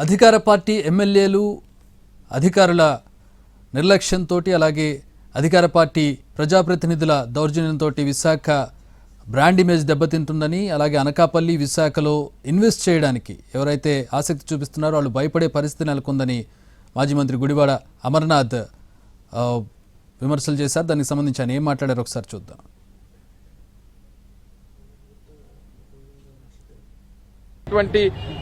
అధికార పార్టీ ఎమ్మెల్యేలు అధికారుల నిర్లక్ష్యంతో అలాగే అధికార పార్టీ ప్రజాప్రతినిధుల దౌర్జన్యంతో విశాఖ బ్రాండ్ ఇమేజ్ దెబ్బతింటుందని, అలాగే అనకాపల్లి విశాఖలో ఇన్వెస్ట్ చేయడానికి ఎవరైతే ఆసక్తి చూపిస్తున్నారో వాళ్ళు భయపడే పరిస్థితి నెలకొందని మాజీ మంత్రి గుడివాడ అమర్నాథ్ విమర్శలు చేశారు. దానికి సంబంధించి ఆయన ఏం మాట్లాడారు ఒకసారి చూద్దాం.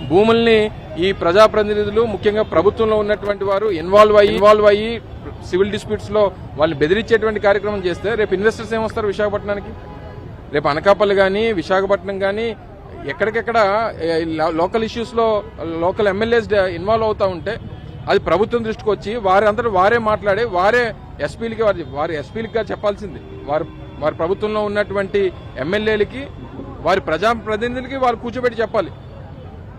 భూముల్ని ఈ ప్రజాప్రతినిధులు ముఖ్యంగా ప్రభుత్వంలో ఉన్నటువంటి వారు ఇన్వాల్వ్ అయ్యి సివిల్ డిస్ప్యూట్స్ లో వాళ్ళు బెదిరించేటువంటి కార్యక్రమం చేస్తే రేపు ఇన్వెస్టర్స్ ఏమొస్తారు విశాఖపట్నానికి? రేపు అనకాపల్లి కానీ విశాఖపట్నం కానీ ఎక్కడికెక్కడ లోకల్ ఇష్యూస్ లో లోకల్ ఎమ్మెల్యేస్ ఇన్వాల్వ్ అవుతా ఉంటే అది ప్రభుత్వం దృష్టికి వచ్చి వారంతటా వారే మాట్లాడి వారే ఎస్పీలకి చెప్పాల్సింది. వారి ప్రభుత్వంలో ఉన్నటువంటి ఎమ్మెల్యేలకి వారి ప్రజాప్రతినిధులకి వారు కూర్చోబెట్టి చెప్పాలి.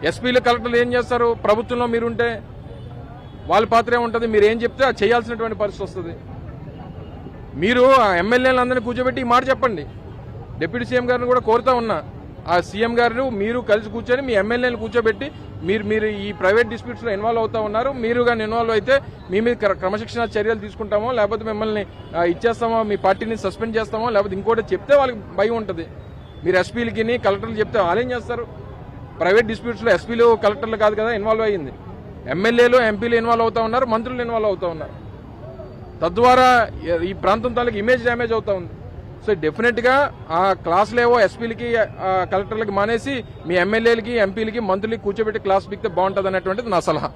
ఎస్పీలు కలెక్టర్లు ఏం చేస్తారు? ప్రభుత్వంలో మీరుంటే వాళ్ళ పాత్ర ఏముంటుంది? మీరు ఏం చెప్తే అది చేయాల్సినటువంటి పరిస్థితి వస్తుంది. మీరు ఆ ఎమ్మెల్యేలందరినీ కూర్చోబెట్టి ఈ మాట చెప్పండి. డిప్యూటీ సీఎం గారిని కూడా కోరుతా ఉన్నా, ఆ సీఎం గారు మీరు కలిసి కూర్చొని మీ ఎమ్మెల్యేలు కూర్చోబెట్టి మీరు ఈ ప్రైవేట్ డిస్ప్యూట్స్ లో ఇన్వాల్వ్ అవుతా ఉన్నారు, మీరు కానీ ఇన్వాల్వ్ అయితే మీ మీద క్రమశిక్షణ చర్యలు తీసుకుంటామో, లేకపోతే మిమ్మల్ని ఇచ్చేస్తామో, మీ పార్టీని సస్పెండ్ చేస్తామో, లేకపోతే ఇంకోటి చెప్తే వాళ్ళకి భయం ఉంటుంది. మీరు ఎస్పీలకి కలెక్టర్లు చెప్తే వాళ్ళేం చేస్తారు? ప్రైవేట్ డిస్ప్యూట్స్ లో ఎస్పీలు కలెక్టర్లు కాదు కదా ఇన్వాల్వ్ అయ్యింది, ఎమ్మెల్యేలు ఎంపీలు ఇన్వాల్వ్ అవుతా ఉన్నారు, మంత్రులు ఇన్వాల్వ్ అవుతా ఉన్నారు. తద్వారా ఈ ప్రాంతం తాలూకు ఇమేజ్ డ్యామేజ్ అవుతా ఉంది. సో డెఫినెట్ గా ఆ క్లాసులేవో ఎస్పీలకి కలెక్టర్లకి మానేసి మీ ఎమ్మెల్యేలకి ఎంపీలకి మంత్రులకి కూర్చోబెట్టి క్లాస్ పిక్తే బాగుంటుంది అనేటువంటిది నా సలహా.